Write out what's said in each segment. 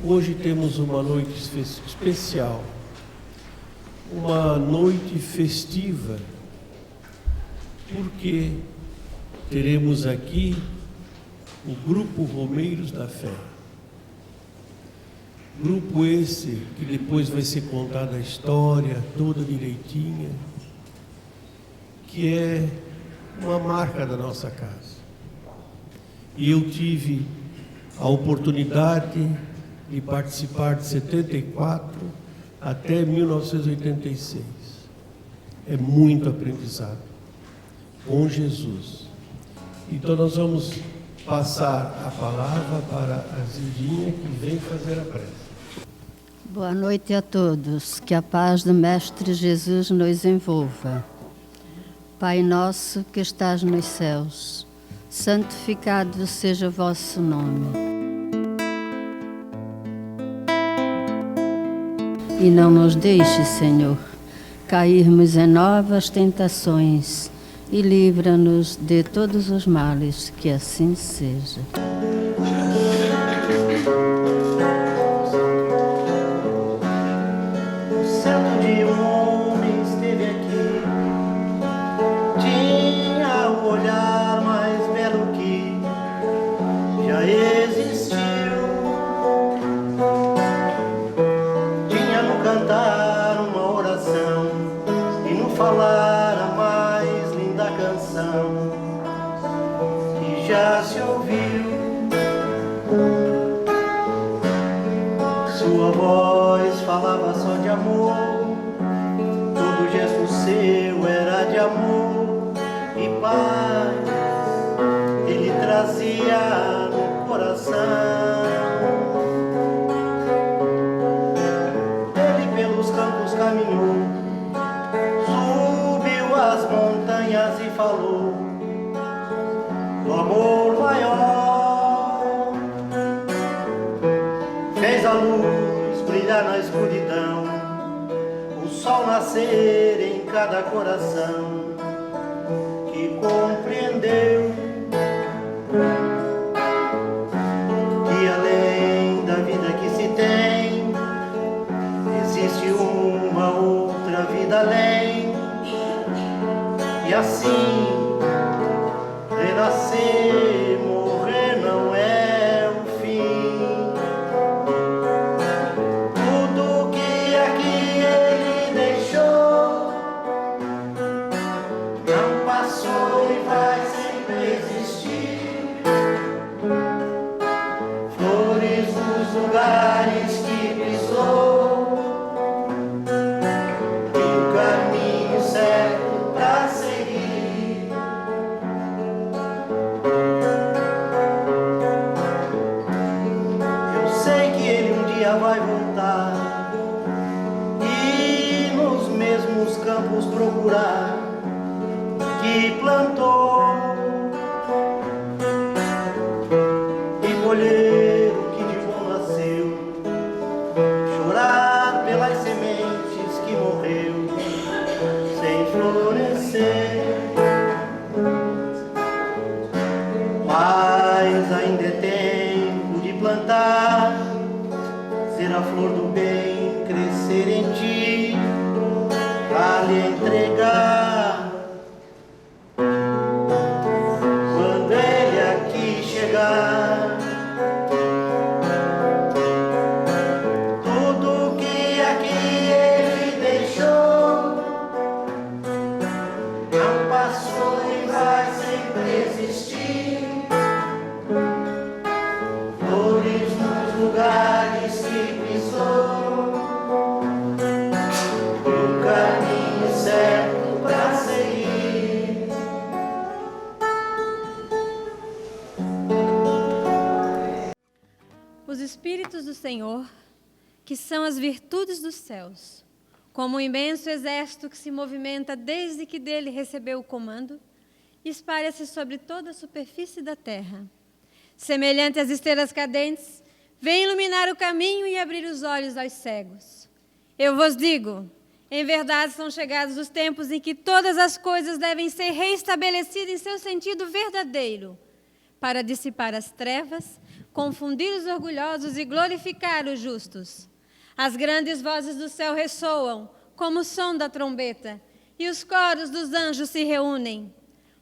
Hoje temos uma noite especial, uma noite festiva, porque teremos aqui o Grupo Romeiros da Fé. Grupo esse que depois vai ser contada a história toda direitinha, que é uma marca da nossa casa. E eu tive a oportunidade de participar de 74 até 1986. É muito aprendizado com Jesus. Então nós vamos passar a palavra para a Zildinha, que vem fazer a prece. Boa noite a todos, que a paz do Mestre Jesus nos envolva. Pai nosso que estás nos céus, santificado seja o vosso nome. E não nos deixe, Senhor, cairmos em novas tentações e livra-nos de todos os males, que assim seja. Já se ouviu sua voz, falava só de amor, todo gesto seu era de amor e paz, ele trazia no coração. Ele pelos campos caminhou, subiu as montanhas e falou do amor maior. Fez a luz brilhar na escuridão, o sol nascer em cada coração que compreendeu que além da vida que se tem existe uma outra vida além, e assim renascer, morrer não é o fim. Tudo que aqui ele deixou não passou e vai sempre existir. Flores nos lugares que pisou e o caminho certo pra seguir. Vai voltar e nos mesmos campos procurar que plantou e colher o que de bom nasceu, chorar pelas sementes que morreu sem florescer. Mas ainda é tempo de plantar, ser a flor do bem crescer em ti, pra lhe entregar. Quando ele aqui chegar, tudo que aqui ele deixou não passou e vai sempre existir. Flores nos lugares que pisou, o caminho certo pra seguir. Os Espíritos do Senhor, que são as virtudes dos céus, como um imenso exército que se movimenta desde que dele recebeu o comando, espalha-se sobre toda a superfície da terra. Semelhante às estrelas cadentes, vem iluminar o caminho e abrir os olhos aos cegos. Eu vos digo, em verdade são chegados os tempos em que todas as coisas devem ser reestabelecidas em seu sentido verdadeiro, para dissipar as trevas, confundir os orgulhosos e glorificar os justos. As grandes vozes do céu ressoam, como o som da trombeta, e os coros dos anjos se reúnem.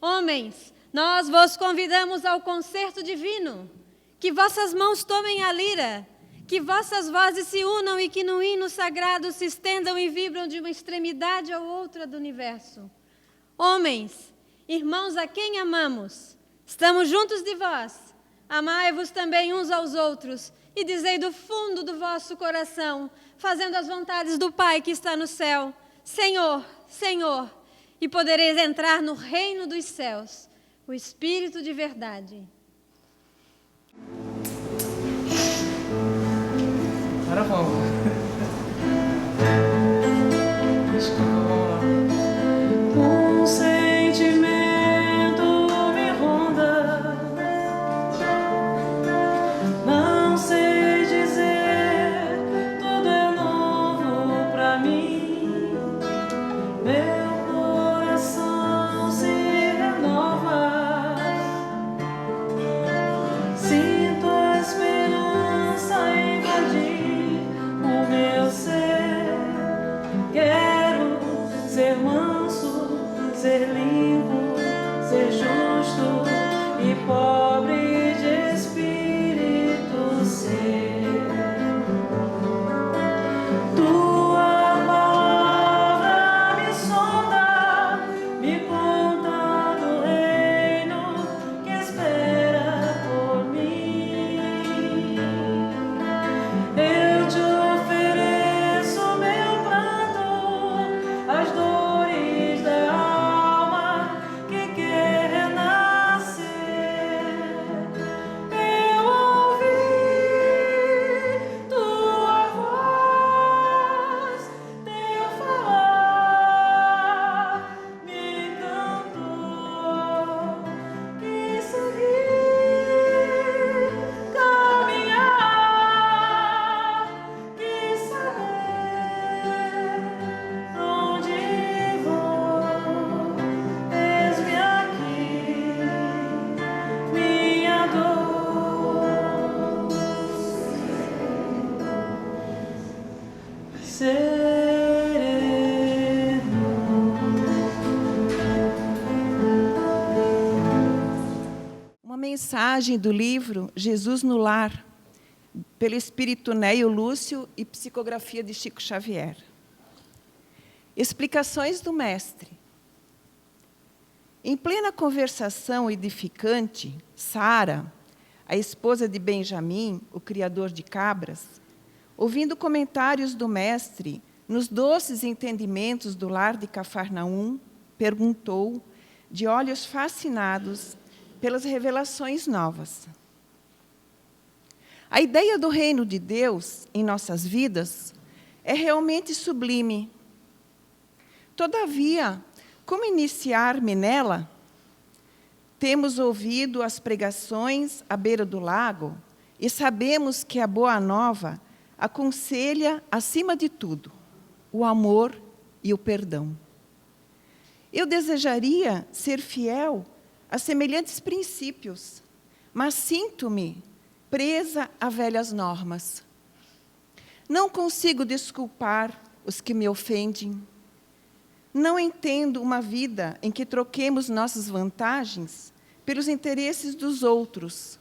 Homens, nós vos convidamos ao concerto divino. Que vossas mãos tomem a lira, que vossas vozes se unam e que no hino sagrado se estendam e vibram de uma extremidade à outra do universo. Homens, irmãos a quem amamos, estamos juntos de vós. Amai-vos também uns aos outros e dizei do fundo do vosso coração, fazendo as vontades do Pai que está no céu: Senhor, Senhor, e podereis entrar no reino dos céus, o Espírito de verdade. Agora vamos. Um sentimento me ronda, não sei dizer, tudo é novo pra mim. Meu coração se renova, sinto a esperança invadir o meu ser. Quero ser manso, ser limpo, ser justo e pobre de espírito ser. Tua palavra me sonda, me conta do reino que espera por mim. Eu te ofereço meu pranto, as dores da alma que quer renascer. Eu ouvi tua voz, teu falar me encantou. Quis seguir, caminhar, quis saber onde vou. Eis-me aqui, minha dor. Uma mensagem do livro Jesus no Lar, pelo espírito Neio Lúcio e psicografia de Chico Xavier. Explicações do mestre. Em plena conversação edificante, Sara, a esposa de Benjamim, o criador de cabras, ouvindo comentários do mestre nos doces entendimentos do lar de Cafarnaum, perguntou, de olhos fascinados pelas revelações novas: a ideia do reino de Deus em nossas vidas é realmente sublime. Todavia, como iniciar-me nela? Temos ouvido as pregações à beira do lago e sabemos que a Boa Nova aconselha, acima de tudo, o amor e o perdão. Eu desejaria ser fiel a semelhantes princípios, mas sinto-me presa a velhas normas. Não consigo desculpar os que me ofendem. Não entendo uma vida em que troquemos nossas vantagens pelos interesses dos outros.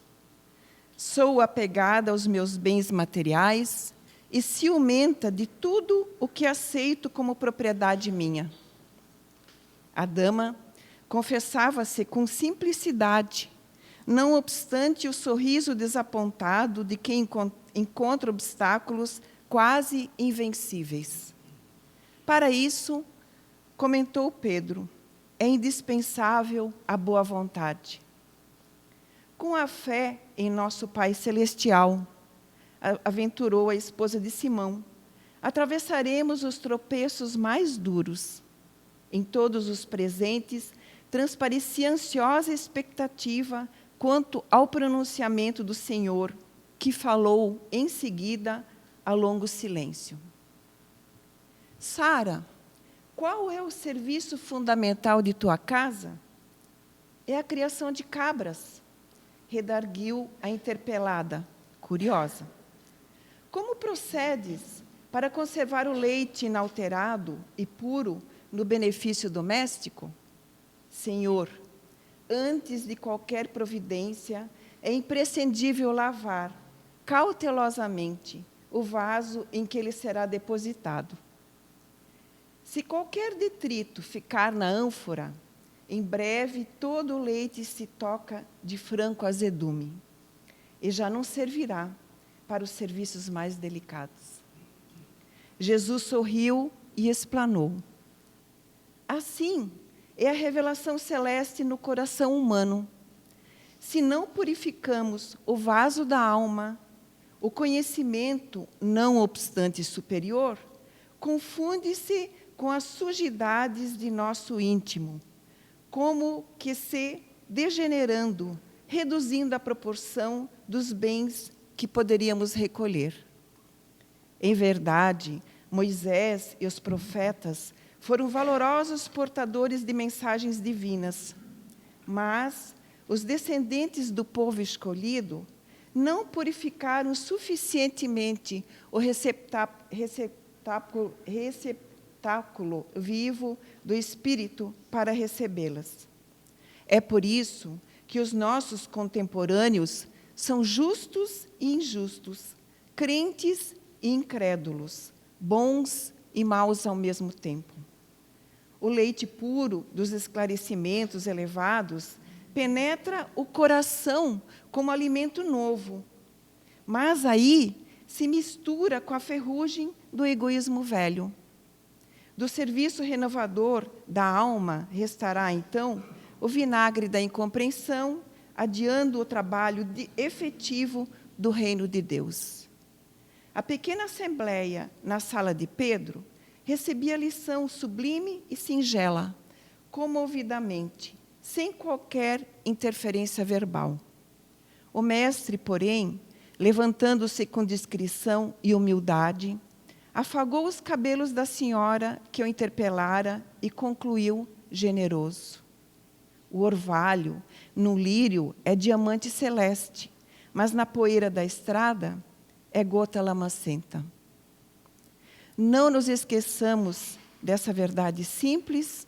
Sou apegada aos meus bens materiais e ciumenta de tudo o que aceito como propriedade minha. A dama confessava-se com simplicidade, não obstante o sorriso desapontado de quem encontra obstáculos quase invencíveis. Para isso, comentou Pedro, é indispensável a boa vontade. Com a fé em nosso Pai Celestial, aventurou a esposa de Simão, atravessaremos os tropeços mais duros. Em todos os presentes, transparecia ansiosa expectativa quanto ao pronunciamento do Senhor, que falou em seguida a longo silêncio. Sara, qual é o serviço fundamental de tua casa? É a criação de cabras, redarguiu a interpelada. curiosa. Como procedes para conservar o leite inalterado e puro no benefício doméstico? Senhor, antes de qualquer providência, é imprescindível lavar cautelosamente o vaso em que ele será depositado. Se qualquer detrito ficar na ânfora, em breve todo o leite se toca de franco azedume e já não servirá para os serviços mais delicados. Jesus sorriu e explanou. Assim é a revelação celeste no coração humano. Se não purificamos o vaso da alma, o conhecimento, não obstante superior, confunde-se com as sujidades de nosso íntimo, como que se degenerando, reduzindo a proporção dos bens que poderíamos recolher. Em verdade, Moisés e os profetas foram valorosos portadores de mensagens divinas, mas os descendentes do povo escolhido não purificaram suficientemente o receptáculo vivo do Espírito para recebê-las. É por isso que os nossos contemporâneos são justos e injustos, crentes e incrédulos, bons e maus ao mesmo tempo. O leite puro dos esclarecimentos elevados penetra o coração como alimento novo, mas aí se mistura com a ferrugem do egoísmo velho. Do serviço renovador da alma restará, então, o vinagre da incompreensão, adiando o trabalho efetivo do reino de Deus. A pequena assembleia na sala de Pedro recebia a lição sublime e singela, comovidamente, sem qualquer interferência verbal. O mestre, porém, levantando-se com discrição e humildade, afagou os cabelos da senhora que o interpelara e concluiu generoso. O orvalho, no lírio, é diamante celeste, mas na poeira da estrada é gota lamacenta. Não nos esqueçamos dessa verdade simples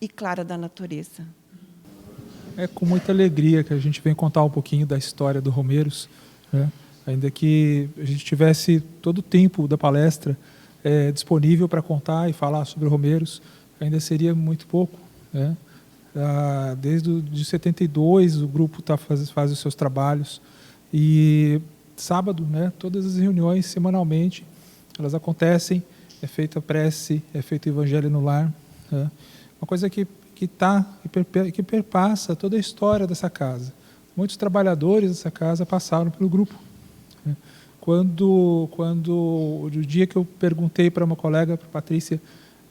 e clara da natureza. É com muita alegria que a gente vem contar um pouquinho da história do Romeiros, né? Ainda que a gente tivesse todo o tempo da palestra disponível para contar e falar sobre o Romeiros, ainda seria muito pouco, né? Desde de 72 o grupo faz os seus trabalhos e sábado, né, todas as reuniões semanalmente elas acontecem, é feita a prece, é feito o evangelho no lar, né? Uma coisa que perpassa toda a história dessa casa. Muitos trabalhadores dessa casa passaram pelo grupo. Quando o dia que eu perguntei para uma colega, para a Patrícia,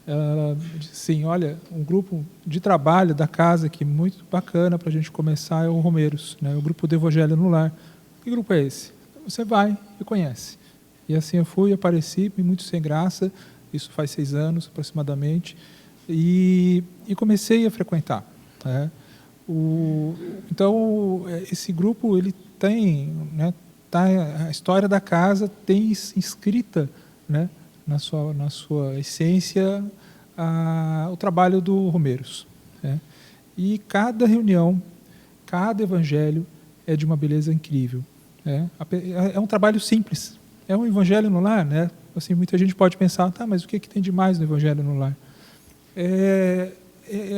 ela disse assim, olha, um grupo de trabalho da casa que muito bacana para a gente começar é o Romeiros, né? O grupo do Evangelho no Lar. Que grupo é esse? Você vai e conhece. E assim eu fui, apareci, muito sem graça, isso faz 6 anos aproximadamente, e comecei a frequentar, né? Então, esse grupo, ele tem, né, a história da casa tem inscrita, né, na sua essência o trabalho do Romeiros, né? E cada reunião, cada evangelho é de uma beleza incrível, né? É um trabalho simples, é um evangelho no lar, né? Assim, muita gente pode pensar, tá, mas o que tem de mais no evangelho no lar? É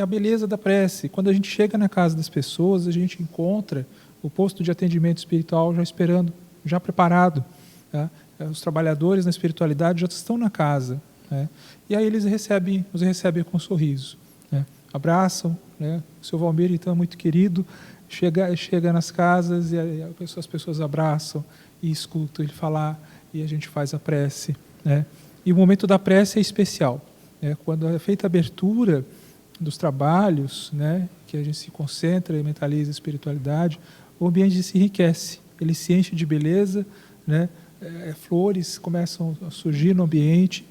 a beleza da prece. Quando a gente chega na casa das pessoas, a gente encontra o posto de atendimento espiritual já esperando, já preparado, tá? Os trabalhadores na espiritualidade já estão na casa, né? E aí eles nos recebem com um sorriso, né? Abraçam, né? O seu Valmir, então, muito querido, chega nas casas e as pessoas abraçam e escutam ele falar e a gente faz a prece, né? E o momento da prece é especial, né? Quando é feita a abertura dos trabalhos, né, que a gente se concentra e mentaliza a espiritualidade, o ambiente se enriquece, ele se enche de beleza, né? Flores começam a surgir no ambiente,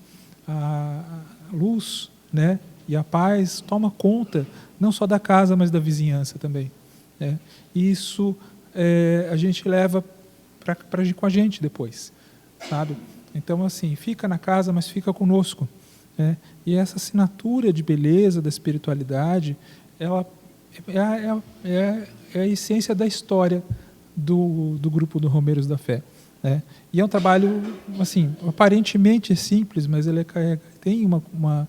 a luz, né, e a paz toma conta não só da casa, mas da vizinhança também, né? E isso a gente leva para agir com a gente depois, sabe? Então, assim, fica na casa, mas fica conosco, né? E essa assinatura de beleza da espiritualidade, ela é a essência da história do grupo do Romeiros da Fé, né? E é um trabalho, assim, aparentemente simples, mas ele tem uma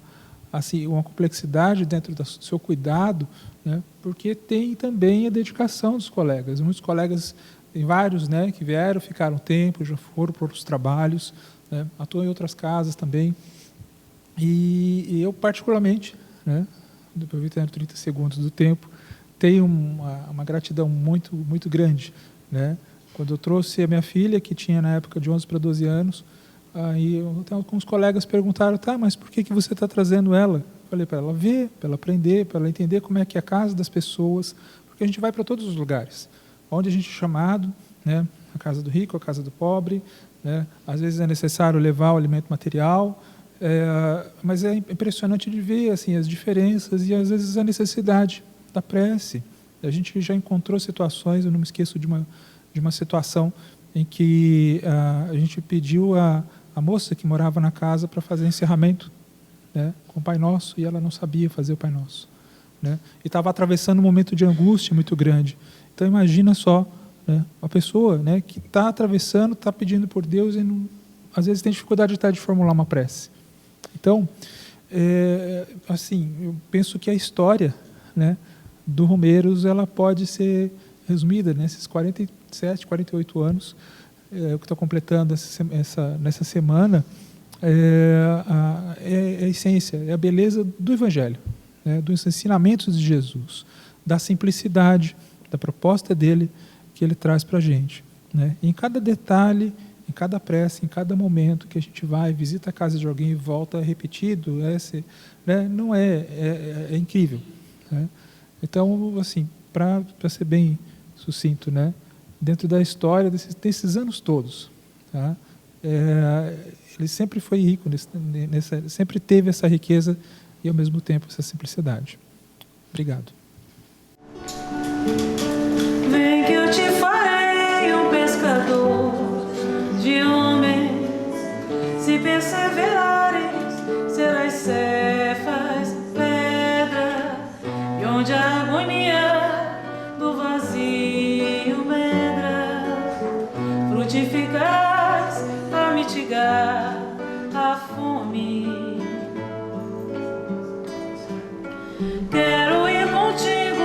complexidade dentro do seu cuidado, né? Porque tem também a dedicação dos colegas. Muitos colegas, tem vários, né, que vieram, ficaram tempo, já foram para outros trabalhos, né? Atuam em outras casas também. E eu, particularmente, né, aproveitando 30 segundos do tempo, tenho uma gratidão muito, muito grande, né? Quando eu trouxe a minha filha, que tinha na época de 11 para 12 anos, aí alguns colegas perguntaram, tá, mas por que você está trazendo ela? Eu falei, para ela ver, para ela aprender, para ela entender como é que é a casa das pessoas, porque a gente vai para todos os lugares, onde a gente é chamado, né? A casa do rico, a casa do pobre, né? Às vezes é necessário levar o alimento material, mas é impressionante de ver assim, as diferenças e às vezes a necessidade da prece. A gente já encontrou situações, eu não me esqueço de uma situação em que a gente pediu a moça que morava na casa para fazer encerramento, né, com o Pai Nosso, e ela não sabia fazer o Pai Nosso, né, e estava atravessando um momento de angústia muito grande. Então imagina só, né, uma pessoa, né, que está atravessando, está pedindo por Deus e não, às vezes tem dificuldade de formular uma prece. Então, assim, eu penso que a história, né, do Romeiros, ela pode ser resumida nesses 47, 48 anos, o que estou completando nessa semana, é a essência, é a beleza do Evangelho, né, dos ensinamentos de Jesus, da simplicidade, da proposta dele, que ele traz para a gente, né? Em cada detalhe, em cada prece, em cada momento que a gente vai, visita a casa de alguém e volta repetido, né, não é incrível, né? Então, assim, para ser bem sucinto, né, dentro da história desses anos todos, tá? Ele sempre foi rico, sempre teve essa riqueza e, ao mesmo tempo, essa simplicidade. Obrigado. Vem que eu te farei um pescador de homens, se perseverares, serás cefas, pedra, e onde a agonia do vazio medra, frutificais a mitigar a fome. Quero ir contigo,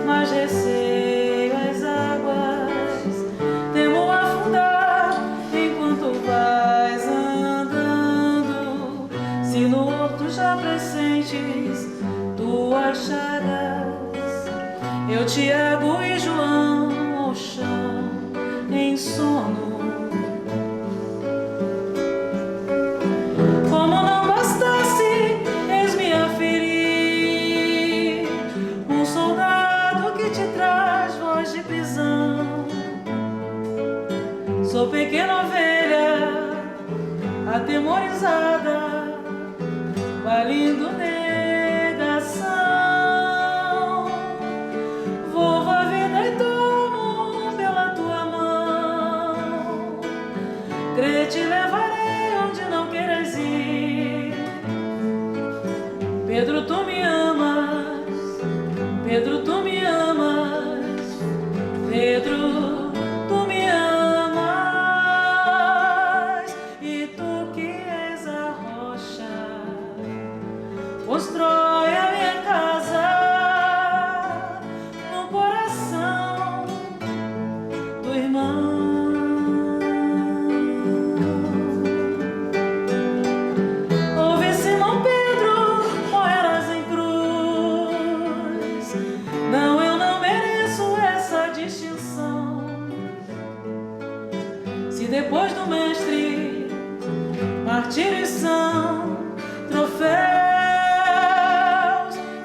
mas receio as águas, temo afundar enquanto vais andando. Se no horto já presentes tu acharás, eu, Tiago e João, ao chão em sono. Como não bastasse, eis-me a ferir um soldado que te traz voz de prisão. Sou pequena ovelha atemorizada, valindo negação. Volvo a vida e tomo pela tua mão, crê, te levarei onde não queiras ir. Pedro, tu me amas, Pedro, tu me amas, Pedro, tu me amas, e tu que és a rocha, constrói a minha casa no coração do irmão. Ouve, Simão Pedro, morrerás em cruz. Não, eu não mereço essa distinção. Se depois do mestre mártires são troféus,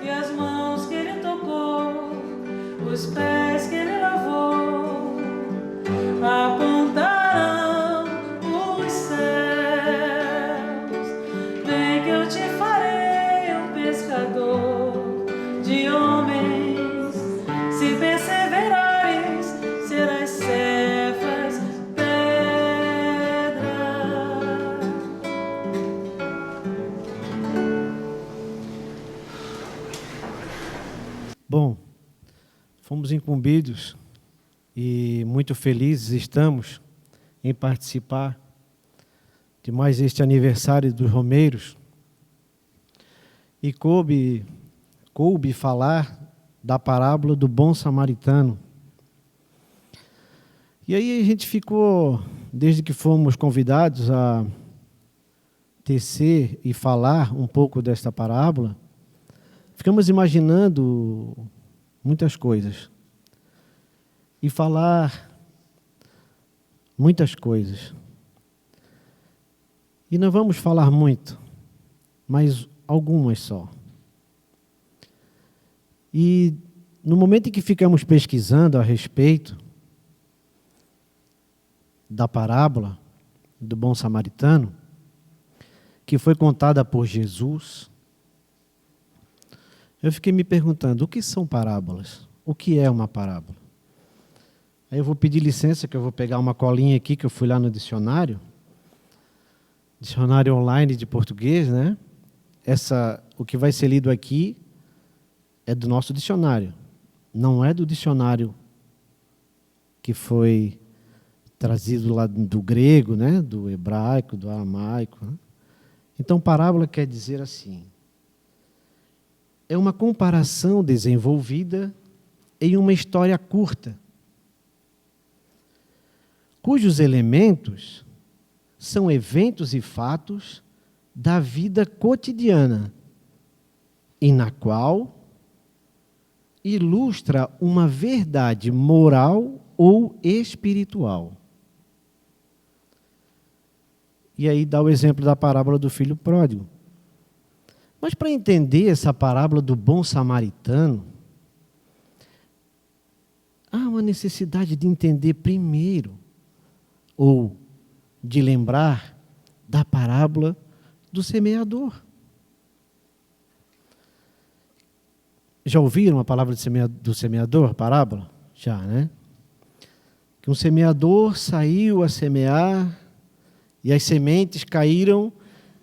e as mãos que ele tocou, os pés que ele lavou, apontarão os céus. Vem que eu te farei um pescador de homens, se perseverares, serás cefas, Bom, fomos incumbidos e muito felizes estamos em participar de mais este aniversário dos Romeiros. E coube falar da parábola do bom samaritano. E aí a gente ficou, desde que fomos convidados a tecer e falar um pouco desta parábola, ficamos imaginando muitas coisas e falar muitas coisas. E não vamos falar muito, mas algumas só. E no momento em que ficamos pesquisando a respeito da parábola do bom samaritano, que foi contada por Jesus, eu fiquei me perguntando, o que são parábolas? O que é uma parábola? Aí eu vou pedir licença, que eu vou pegar uma colinha aqui, que eu fui lá no dicionário online de português, né? O que vai ser lido aqui é do nosso dicionário, não é do dicionário que foi trazido lá do grego, né? Do hebraico, do aramaico, né? Então, parábola quer dizer assim: é uma comparação desenvolvida em uma história curta, cujos elementos são eventos e fatos da vida cotidiana e na qual ilustra uma verdade moral ou espiritual. E aí dá o exemplo da parábola do filho pródigo. Mas para entender essa parábola do bom samaritano, há uma necessidade de entender primeiro, ou de lembrar da parábola do semeador. Já ouviram a palavra do semeador, parábola? Já, né? Que um semeador saiu a semear e as sementes caíram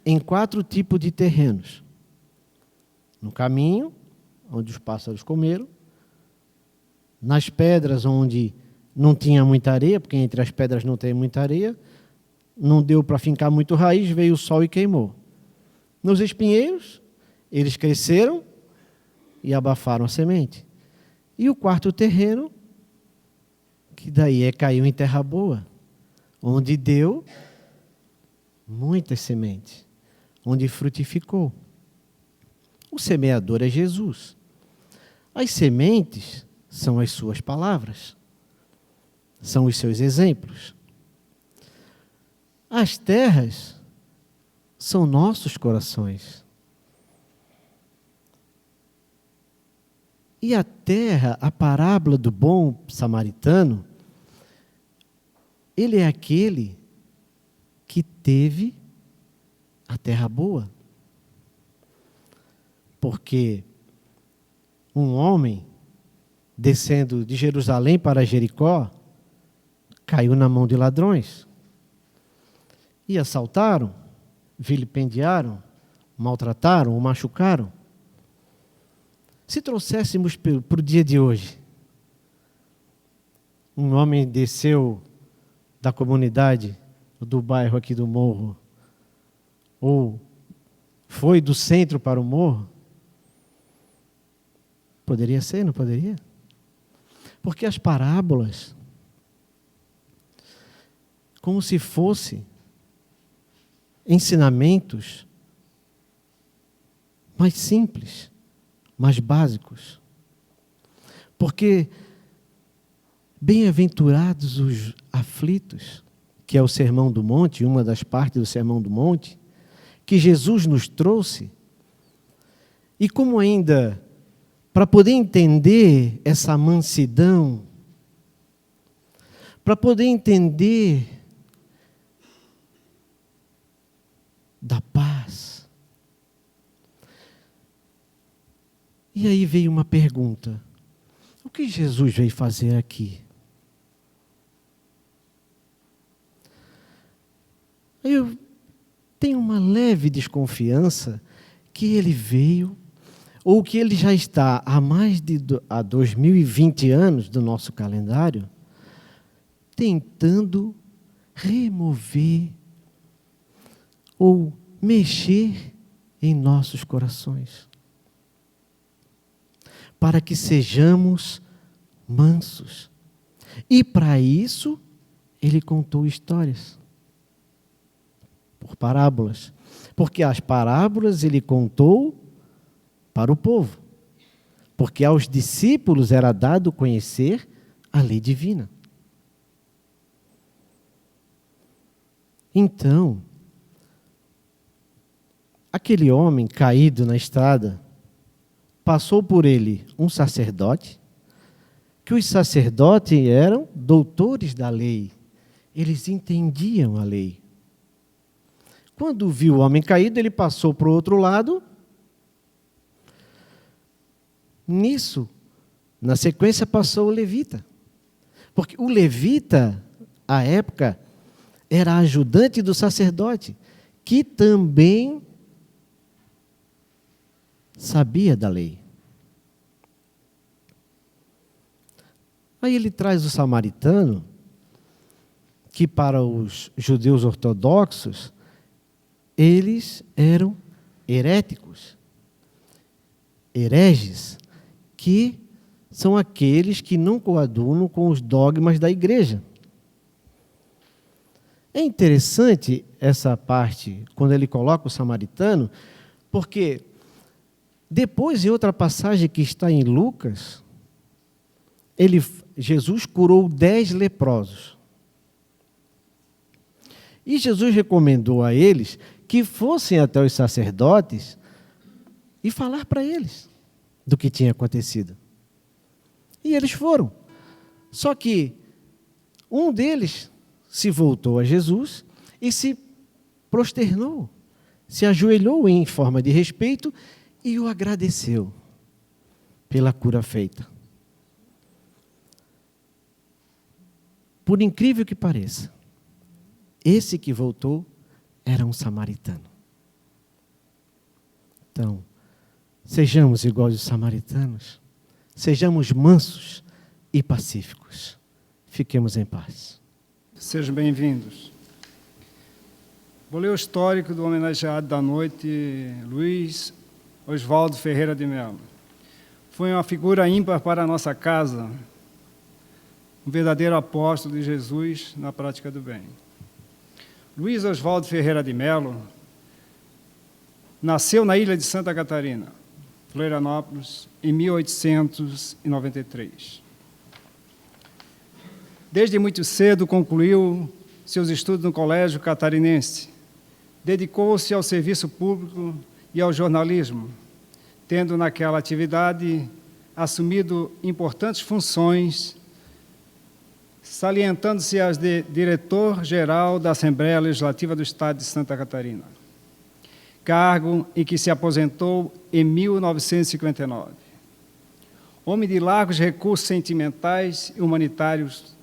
em 4 tipos de terrenos. No caminho, onde os pássaros comeram, nas pedras, onde não tinha muita areia, porque entre as pedras não tem muita areia, não deu para fincar muito raiz, veio o sol e queimou. Nos espinheiros, eles cresceram e abafaram a semente. E o 4º terreno, que daí caiu em terra boa, onde deu muitas sementes, onde frutificou. O semeador é Jesus. As sementes são as suas palavras, são os seus exemplos. As terras são nossos corações. E a terra, a parábola do bom samaritano, ele é aquele que teve a terra boa. Porque um homem descendo de Jerusalém para Jericó caiu na mão de ladrões. E assaltaram, vilipendiaram, maltrataram, o machucaram. Se trouxéssemos para o dia de hoje, um homem desceu da comunidade, do bairro aqui do morro, ou foi do centro para o morro, poderia ser, não poderia? Porque as parábolas, como se fossem ensinamentos mais simples, mais básicos. Porque bem-aventurados os aflitos, que é o Sermão do Monte, uma das partes do Sermão do Monte, que Jesus nos trouxe, e como ainda, para poder entender essa mansidão, para poder entender da paz. E aí veio uma pergunta: o que Jesus veio fazer aqui? Eu tenho uma leve desconfiança que ele veio ou que ele já está há mais de 2020 anos do nosso calendário, tentando remover ou mexer em nossos corações, para que sejamos mansos. E para isso, ele contou histórias, por parábolas. Porque as parábolas ele contou para o povo. Porque aos discípulos era dado conhecer a lei divina. Então, aquele homem caído na estrada, passou por ele um sacerdote, que os sacerdotes eram doutores da lei. Eles entendiam a lei. Quando viu o homem caído, ele passou para o outro lado. Nisso, na sequência, passou o levita. Porque o levita, à época, era ajudante do sacerdote, que também sabia da lei. Aí ele traz o samaritano, que para os judeus ortodoxos, eles eram heréticos, hereges, que são aqueles que não coadunam com os dogmas da igreja. É interessante essa parte, quando ele coloca o samaritano, porque depois, em outra passagem que está em Lucas, Jesus curou 10 leprosos. E Jesus recomendou a eles que fossem até os sacerdotes e falar para eles do que tinha acontecido. E eles foram. Só que um deles se voltou a Jesus e se prosternou, se ajoelhou em forma de respeito e o agradeceu pela cura feita. Por incrível que pareça, esse que voltou era um samaritano. Então, sejamos iguais aos samaritanos, sejamos mansos e pacíficos. Fiquemos em paz. Sejam bem-vindos. Vou ler o histórico do homenageado da noite, Luiz Oswaldo Ferreira de Mello. Foi uma figura ímpar para a nossa casa, um verdadeiro apóstolo de Jesus na prática do bem. Luiz Oswaldo Ferreira de Mello nasceu na ilha de Santa Catarina, Florianópolis, em 1893. Desde muito cedo concluiu seus estudos no Colégio Catarinense. Dedicou-se ao serviço público e ao jornalismo, tendo naquela atividade assumido importantes funções, salientando-se as de diretor-geral da Assembleia Legislativa do Estado de Santa Catarina, cargo em que se aposentou em 1959. Homem de largos recursos sentimentais e humanitários,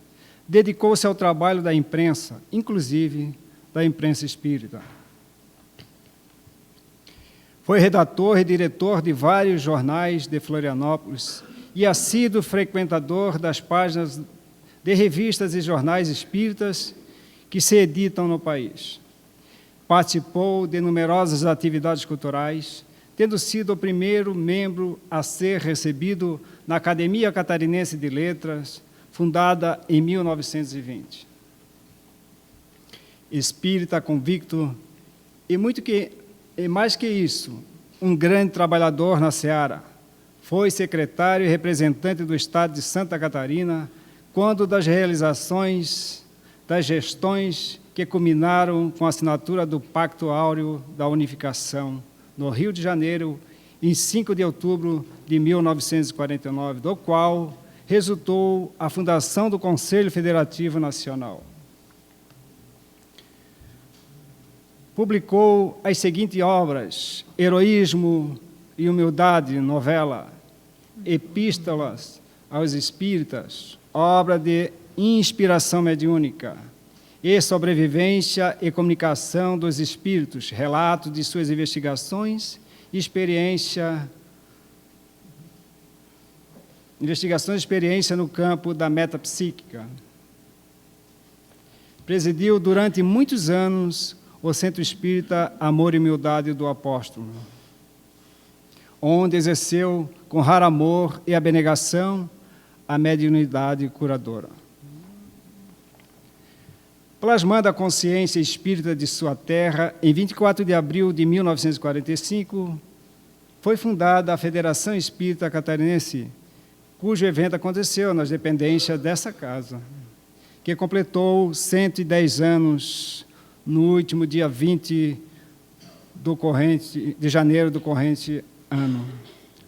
dedicou-se ao trabalho da imprensa, inclusive da imprensa espírita. Foi redator e diretor de vários jornais de Florianópolis e assíduo frequentador das páginas de revistas e jornais espíritas que se editam no país. Participou de numerosas atividades culturais, tendo sido o primeiro membro a ser recebido na Academia Catarinense de Letras, fundada em 1920. Espírita convicto e mais que isso, um grande trabalhador na seara. Foi secretário e representante do Estado de Santa Catarina, quando das realizações, das gestões que culminaram com a assinatura do Pacto Áureo da Unificação, no Rio de Janeiro, em 5 de outubro de 1949, do qual resultou a fundação do Conselho Federativo Nacional. Publicou as seguintes obras: Heroísmo e Humildade, novela; Epístolas aos Espíritas, obra de inspiração mediúnica; e Sobrevivência e Comunicação dos Espíritos, relato de suas investigações e experiência investigações e experiência no campo da metapsíquica. Presidiu durante muitos anos o Centro Espírita Amor e Humildade do Apóstolo, onde exerceu com raro amor e abnegação a mediunidade curadora. Plasmando a consciência espírita de sua terra, em 24 de abril de 1945, foi fundada a Federação Espírita Catarinense, cujo evento aconteceu nas dependências dessa casa, que completou 110 anos no último dia 20 de janeiro do corrente ano,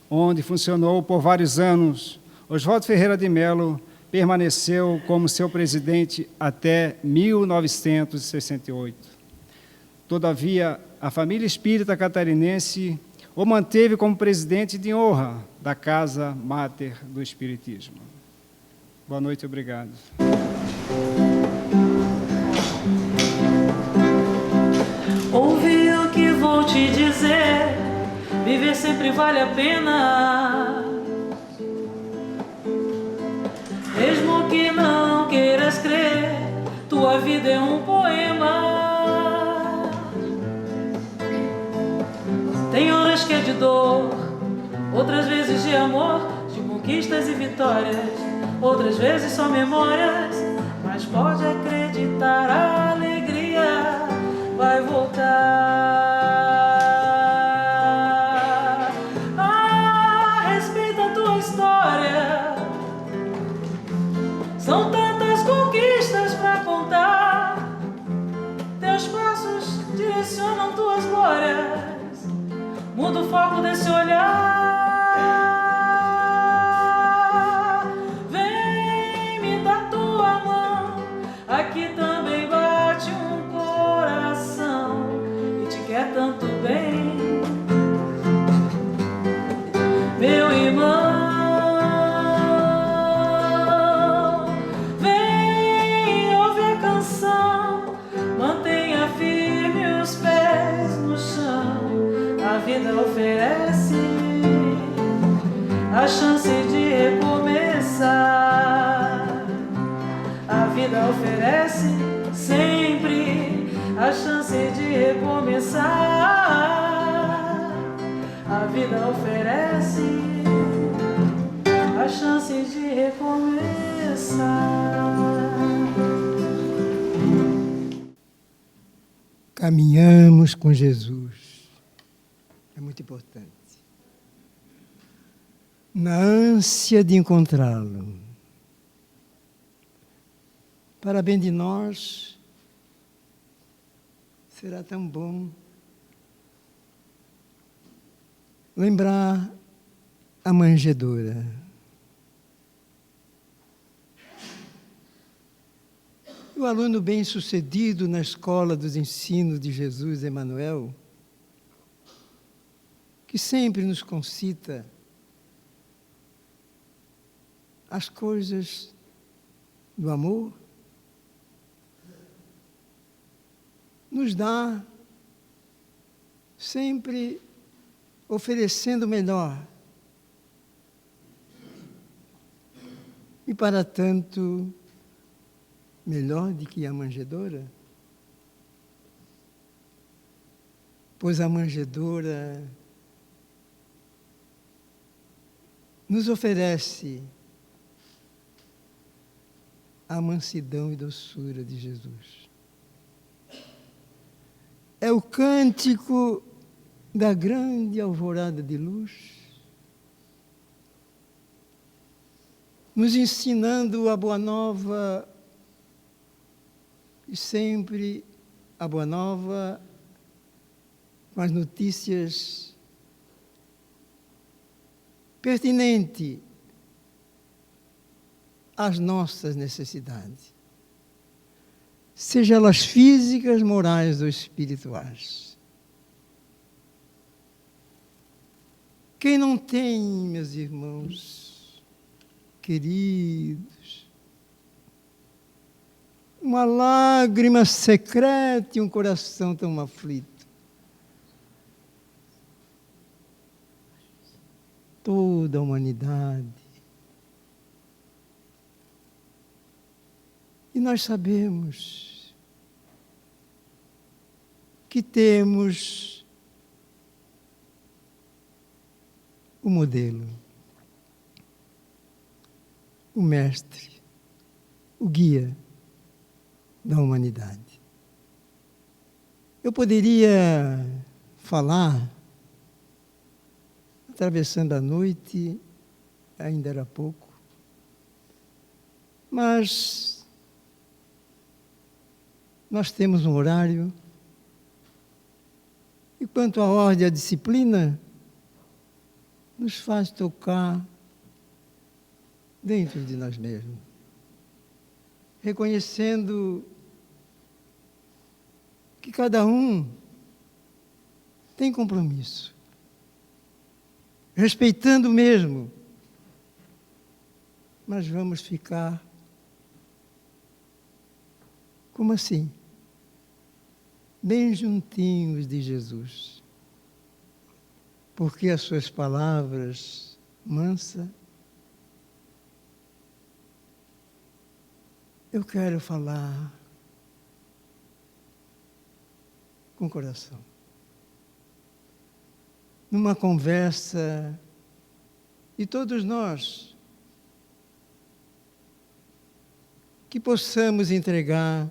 onde funcionou por vários anos. Oswaldo Ferreira de Mello permaneceu como seu presidente até 1968. Todavia, a família espírita catarinense o manteve como presidente de honra da Casa Máter do Espiritismo. Boa noite, obrigado. Ouvi o que vou te dizer, viver sempre vale a pena. Mesmo que não queiras crer, tua vida é um poema. Tem horas que é de dor, outras vezes de amor, de conquistas e vitórias, outras vezes só memórias. Mas pode acreditar, a alegria vai voltar. Respeita a tua história. São tantas conquistas pra contar. Teus passos direcionam tuas glórias. Muda o foco desse olhar. Vem me dar tua mão. Aqui também bate um coração e te quer tanto bem, meu irmão. A vida oferece a chance de recomeçar. A vida oferece sempre a chance de recomeçar. A vida oferece a chance de recomeçar. Caminhamos com Jesus. É muito importante. Na ânsia de encontrá-lo. Para bem de nós, será tão bom lembrar a manjedoura. O aluno bem-sucedido na escola dos ensinos de Jesus Emmanuel, que sempre nos concita as coisas do amor, nos dá sempre oferecendo o melhor. E para tanto, melhor do que a manjedoura, pois a manjedoura nos oferece a mansidão e doçura de Jesus. É o cântico da grande alvorada de luz, nos ensinando a boa nova, e sempre a boa nova com as notícias pertinente às nossas necessidades, seja elas físicas, morais ou espirituais. Quem não tem, meus irmãos queridos, uma lágrima secreta e um coração tão aflito? Toda a humanidade E nós sabemos que temos o modelo, o mestre, o guia da humanidade. Eu poderia falar, atravessando a noite, ainda era pouco, mas nós temos um horário, e quanto à ordem e à disciplina, nos faz tocar dentro de nós mesmos, reconhecendo que cada um tem compromisso, respeitando mesmo, mas vamos ficar como assim? Bem juntinhos de Jesus, porque as suas palavras mansas, eu quero falar com o coração. Numa conversa, e todos nós, que possamos entregar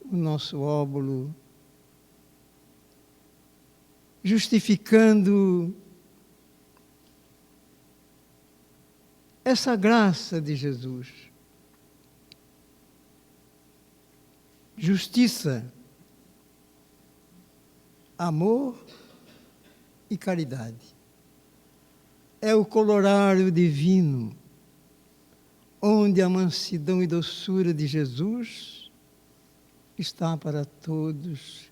o nosso óbolo, justificando essa graça de Jesus. Justiça, amor e caridade. É o colorário divino, onde a mansidão e doçura de Jesus está para todos,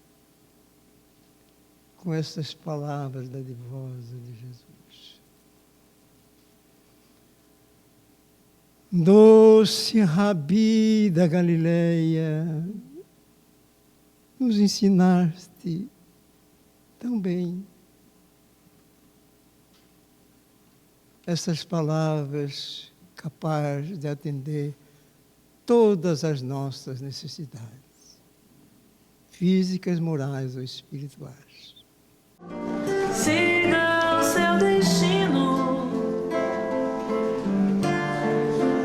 com essas palavras dadivosas de Jesus. Doce Rabi da Galileia, nos ensinaste tão bem essas palavras capazes de atender todas as nossas necessidades, físicas, morais ou espirituais. Siga o seu destino,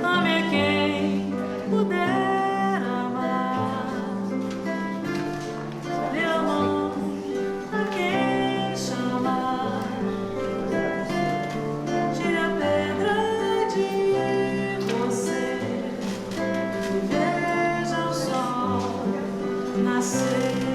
ame a quem puder amar, dê a mão a quem chamar, tire a pedra de você e veja o sol nascer.